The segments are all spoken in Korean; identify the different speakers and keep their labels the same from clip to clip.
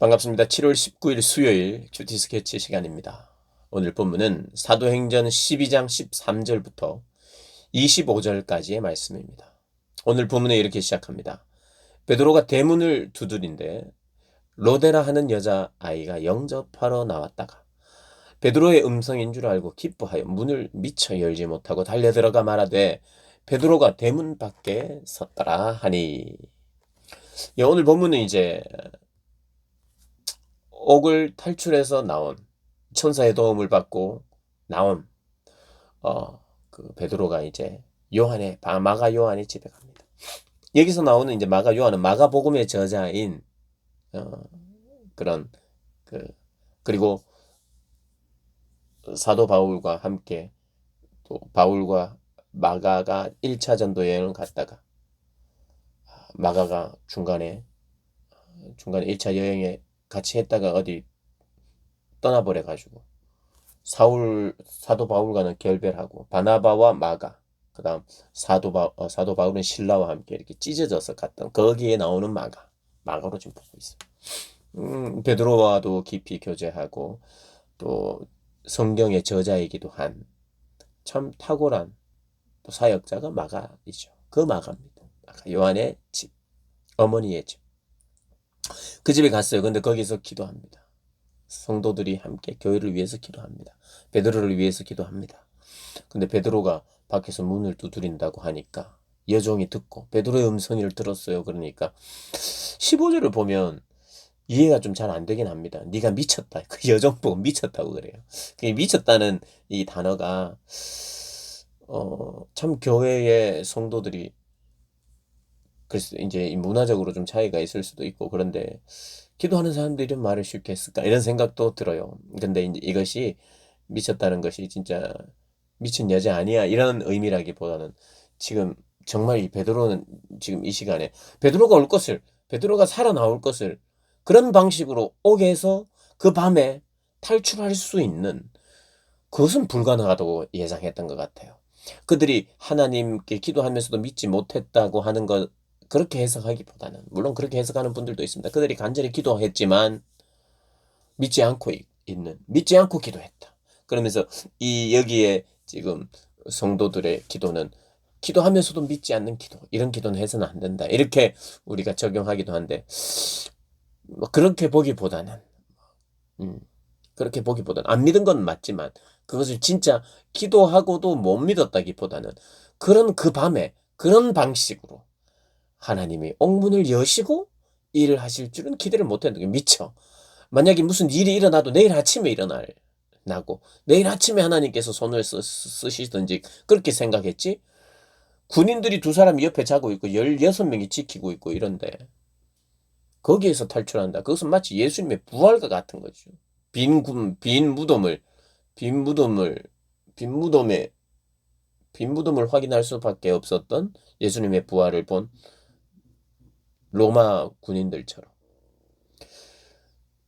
Speaker 1: 반갑습니다. 7월 19일 수요일 큐티 스케치 시간입니다. 오늘 본문은 사도행전 12장 13절부터 25절까지의 말씀입니다. 오늘 본문에 이렇게 시작합니다. 베드로가 대문을 두드린데 로데라 하는 여자아이가 영접하러 나왔다가 베드로의 음성인 줄 알고 기뻐하여 문을 미처 열지 못하고 달려들어가 말하되 베드로가 대문 밖에 섰더라 하니. 오늘 본문은 이제 옥을 탈출해서 나온, 천사의 도움을 받고 나온 베드로가 이제 마가 요한의 집에 갑니다. 여기서 나오는 이제 마가 요한은 마가복음의 저자인 그런 그리고 사도 바울과 함께, 또 바울과 마가가 1차 전도 여행을 갔다가 마가가 중간에 1차 여행에 같이 했다가 어디 떠나버려 가지고 사도 바울과는 결별하고 바나바와 마가, 그다음 사도 바울은 실라와 함께 이렇게 찢어져서 갔던, 거기에 나오는 마가로 지금 보고 있어요. 베드로와도 깊이 교제하고 또 성경의 저자이기도 한 참 탁월한 또 사역자가 마가이죠. 그 마가입니다. 요한의 집, 어머니의 집. 그 집에 갔어요. 근데 거기서 기도합니다. 성도들이 함께 교회를 위해서 기도합니다. 베드로를 위해서 기도합니다. 근데 베드로가 밖에서 문을 두드린다고 하니까 여종이 듣고 베드로의 음성을 들었어요. 그러니까 15절을 보면 이해가 좀 잘 안 되긴 합니다. 네가 미쳤다. 그 여종 보고 미쳤다고 그래요. 그 미쳤다는 이 단어가 참 교회의 성도들이 글쎄 이제 문화적으로 좀 차이가 있을 수도 있고, 그런데 기도하는 사람들이 이런 말을 쉽게 했을까 이런 생각도 들어요. 근데 이제 이것이 미쳤다는 것이 진짜 미친 여자 아니야 이런 의미라기보다는 지금 정말 이 베드로는 지금 이 시간에 베드로가 살아나올 것을 그런 방식으로 옥에서 그 밤에 탈출할 수 있는, 그것은 불가능하다고 예상했던 것 같아요. 그들이 하나님께 기도하면서도 믿지 못했다고 하는 것, 그렇게 해석하기보다는, 물론 그렇게 해석하는 분들도 있습니다. 그들이 간절히 기도했지만 믿지 않고 기도했다. 그러면서 여기에 지금 성도들의 기도는 기도하면서도 믿지 않는 기도, 이런 기도는 해서는 안 된다, 이렇게 우리가 적용하기도 한데, 뭐 그렇게 보기보다는 안 믿은 건 맞지만 그것을 진짜 기도하고도 못 믿었다기보다는 그 밤에 그런 방식으로 하나님이 옥문을 여시고 일을 하실 줄은 기대를 못했던 게 미쳐. 만약에 무슨 일이 일어나도 내일 아침에 일어나고 내일 아침에 하나님께서 손을 쓰시든지 그렇게 생각했지, 군인들이 두 사람이 옆에 자고 있고 16명이 지키고 있고 이런데 거기에서 탈출한다. 그것은 마치 예수님의 부활과 같은 거죠. 빈 무덤을, 빈 무덤을, 빈 무덤에, 빈 무덤을 확인할 수밖에 없었던 예수님의 부활을 본 로마 군인들처럼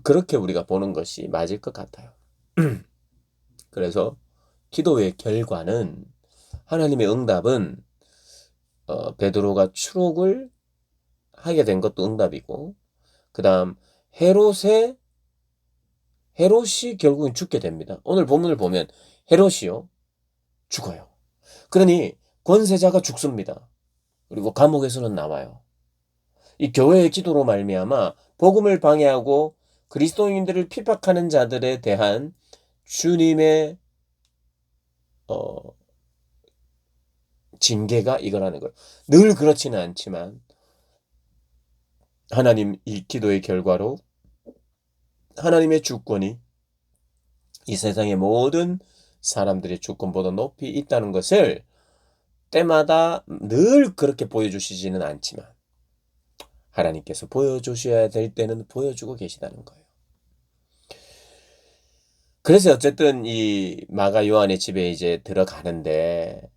Speaker 1: 그렇게 우리가 보는 것이 맞을 것 같아요. 그래서 기도의 결과는, 하나님의 응답은 베드로가 추록을 하게 된 것도 응답이고, 그 다음 헤롯이 결국은 죽게 됩니다. 오늘 본문을 보면 헤롯이요 죽어요. 그러니 권세자가 죽습니다. 그리고 감옥에서는 나와요. 이 교회의 기도로 말미암아 복음을 방해하고 그리스도인들을 핍박하는 자들에 대한 주님의 징계가 이거라는 거예요. 늘 그렇지는 않지만 하나님, 이 기도의 결과로 하나님의 주권이 이 세상의 모든 사람들의 주권보다 높이 있다는 것을 때마다 늘 그렇게 보여주시지는 않지만 하나님께서 보여주셔야 될 때는 보여주고 계시다는 거예요. 그래서 어쨌든 이 마가 요한의 집에 이제 들어가는데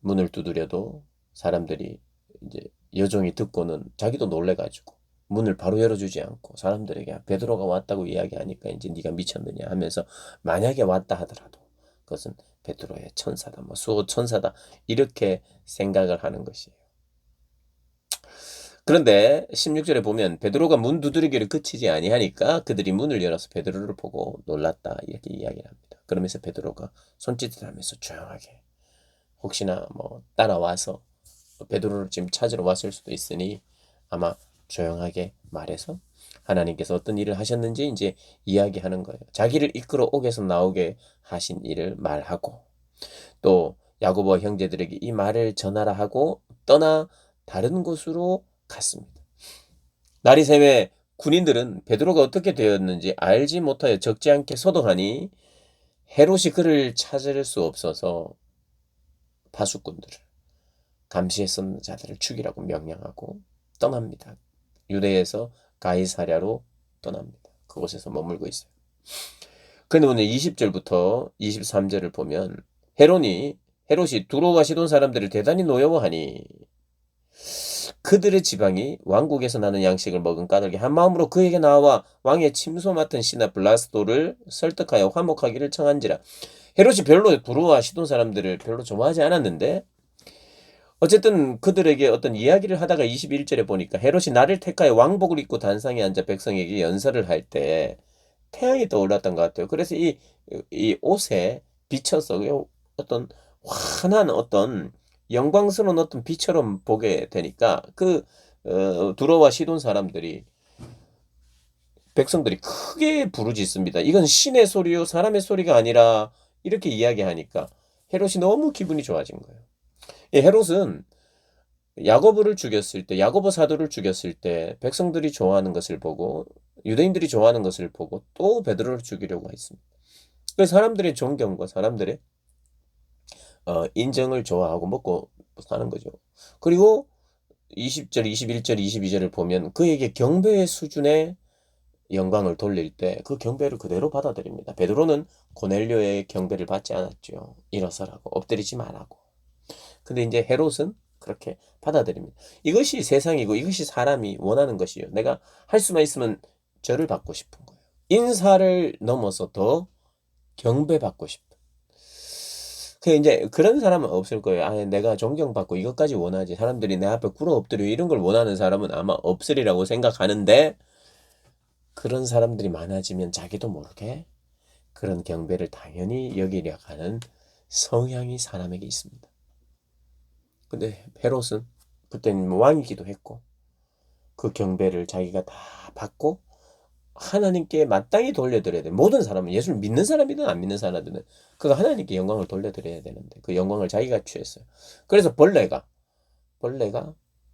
Speaker 1: 문을 두드려도 사람들이, 이제 여종이 듣고는 자기도 놀래가지고 문을 바로 열어주지 않고 사람들에게 베드로가 왔다고 이야기하니까 이제 네가 미쳤느냐 하면서, 만약에 왔다 하더라도 그것은 베드로의 천사다, 뭐 수호 천사다, 이렇게 생각을 하는 것이에요. 그런데 16절에 보면 베드로가 문 두드리기를 그치지 아니하니까 그들이 문을 열어서 베드로를 보고 놀랐다 이렇게 이야기를 합니다. 그러면서 베드로가 손짓을 하면서 조용하게 혹시나 뭐 따라와서 베드로를 지금 찾으러 왔을 수도 있으니 아마 조용하게 말해서 하나님께서 어떤 일을 하셨는지 이제 이야기하는 거예요. 자기를 이끌어 옥에서 나오게 하신 일을 말하고 또 야고보 형제들에게 이 말을 전하라 하고 떠나 다른 곳으로 갔습니다. 날이 새매 군인들은 베드로가 어떻게 되었는지 알지 못하여 적지 않게 소동하니 헤롯이 그를 찾을 수 없어서 파수꾼들을 감시했었는 자들을 죽이라고 명령하고 떠납니다. 유대에서 가이사랴로 떠납니다. 그곳에서 머물고 있어요. 그런데 오늘 20절부터 23절을 보면 헤롯이 두로와 시돈 사람들을 대단히 노여워하니 그들의 지방이 왕국에서 나는 양식을 먹은 까닭에 한 마음으로 그에게 나와 왕의 침소 맡은 신하 블라스도를 설득하여 화목하기를 청한지라. 헤롯이 별로 두로와 시돈 사람들을 별로 좋아하지 않았는데 어쨌든 그들에게 어떤 이야기를 하다가 21절에 보니까 헤롯이 나를 택하여 왕복을 입고 단상에 앉아 백성에게 연설을 할 때 태양이 떠올랐던 것 같아요. 그래서 이 옷에 비쳐서 어떤 환한 어떤 영광스러운 어떤 빛처럼 보게 되니까 두로와 시돈 사람들이 백성들이 크게 부르짖습니다. 이건 신의 소리요 사람의 소리가 아니라 이렇게 이야기하니까 헤롯이 너무 기분이 좋아진 거예요. 이 헤롯은 야고보 사도를 죽였을 때 백성들이 좋아하는 것을 보고 유대인들이 좋아하는 것을 보고 또 베드로를 죽이려고 했습니다. 그 사람들의 존경과 사람들의 인정을 좋아하고 먹고 사는 거죠. 그리고 20절, 21절, 22절을 보면 그에게 경배의 수준의 영광을 돌릴 때 그 경배를 그대로 받아들입니다. 베드로는 고넬료의 경배를 받지 않았죠. 일어서라고 엎드리지 말라고. 근데 이제 헤롯은 그렇게 받아들입니다. 이것이 세상이고 이것이 사람이 원하는 것이요. 내가 할 수만 있으면 절을 받고 싶은 거예요. 인사를 넘어서 더 경배받고 싶은. 그 이제 그런 사람은 없을 거예요. 아, 내가 존경받고 이것까지 원하지. 사람들이 내 앞에 꿇어 엎드려 이런 걸 원하는 사람은 아마 없으리라고 생각하는데 그런 사람들이 많아지면 자기도 모르게 그런 경배를 당연히 여기려 하는 성향이 사람에게 있습니다. 근데 헤롯은 그때는 왕이기도 했고 그 경배를 자기가 다 받고 하나님께 마땅히 돌려드려야 돼. 모든 사람은 예수를 믿는 사람이든 안 믿는 사람이든 그가 하나님께 영광을 돌려드려야 되는데 그 영광을 자기가 취했어요. 그래서 벌레가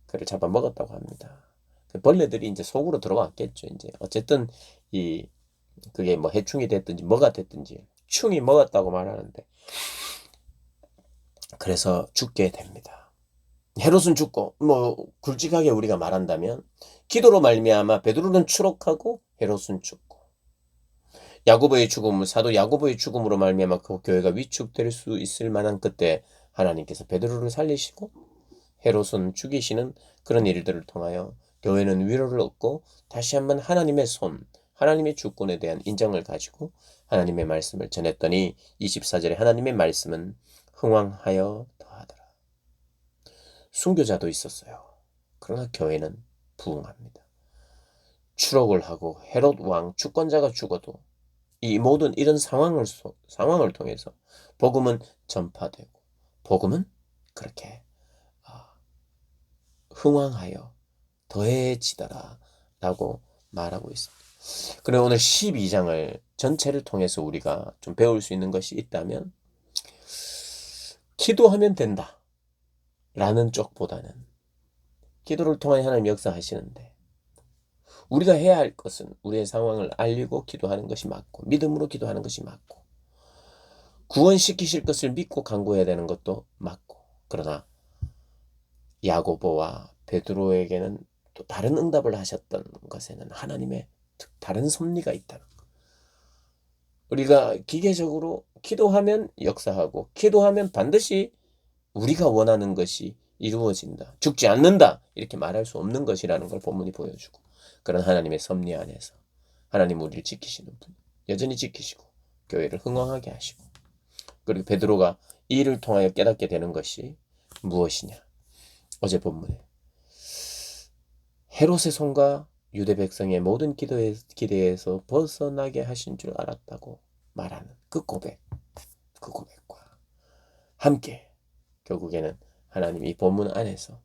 Speaker 1: 그를 잡아먹었다고 합니다. 그 벌레들이 이제 속으로 들어왔겠죠. 이제 어쨌든 이 그게 뭐 해충이 됐든지 뭐가 됐든지 충이 먹었다고 말하는데 그래서 죽게 됩니다. 헤롯은 죽고 뭐 굵직하게 우리가 말한다면 기도로 말미암아 베드로는 추록하고 헤롯은 죽고 야고보의 죽음을 사도 야고보의 죽음으로 말미암아 그 교회가 위축될 수 있을 만한 그때 하나님께서 베드로를 살리시고 헤롯은 죽이시는 그런 일들을 통하여 교회는 위로를 얻고 다시 한번 하나님의 손, 하나님의 주권에 대한 인정을 가지고 하나님의 말씀을 전했더니 24절에 하나님의 말씀은 흥왕하여 더하더라. 순교자도 있었어요. 그러나 교회는 부흥합니다. 추록을 하고 헤롯 왕 주권자가 죽어도 이 모든 이런 상황을 통해서 복음은 전파되고 복음은 그렇게 흥왕하여 더해지더라 라고 말하고 있습니다. 그리고 오늘 12장을 전체를 통해서 우리가 좀 배울 수 있는 것이 있다면 기도하면 된다 라는 쪽보다는 기도를 통해 하나님 역사하시는데 우리가 해야 할 것은 우리의 상황을 알리고 기도하는 것이 맞고 믿음으로 기도하는 것이 맞고 구원시키실 것을 믿고 간구해야 되는 것도 맞고 그러나 야고보와 베드로에게는 또 다른 응답을 하셨던 것에는 하나님의 다른 섭리가 있다는 것. 우리가 기계적으로 기도하면 역사하고 기도하면 반드시 우리가 원하는 것이 이루어진다. 죽지 않는다. 이렇게 말할 수 없는 것이라는 걸 본문이 보여주고 그런 하나님의 섭리 안에서 하나님 우리를 지키시는 분 여전히 지키시고 교회를 흥왕하게 하시고 그리고 베드로가 이 일을 통하여 깨닫게 되는 것이 무엇이냐. 어제 본문에 헤롯의 손과 유대 백성의 모든 기대에서 벗어나게 하신 줄 알았다고 말하는 그 고백과 함께 결국에는 하나님 이 본문 안에서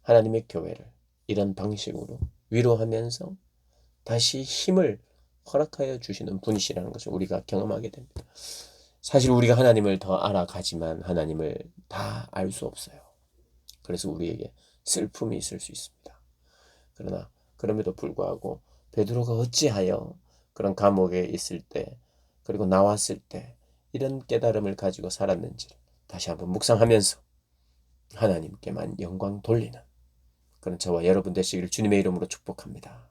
Speaker 1: 하나님의 교회를 이런 방식으로 위로하면서 다시 힘을 허락하여 주시는 분이시라는 것을 우리가 경험하게 됩니다. 사실 우리가 하나님을 더 알아가지만 하나님을 다 알 수 없어요. 그래서 우리에게 슬픔이 있을 수 있습니다. 그러나 그럼에도 불구하고 베드로가 어찌하여 그런 감옥에 있을 때 그리고 나왔을 때 이런 깨달음을 가지고 살았는지를 다시 한번 묵상하면서 하나님께만 영광 돌리는 그런 저와 여러분 되시기를 주님의 이름으로 축복합니다.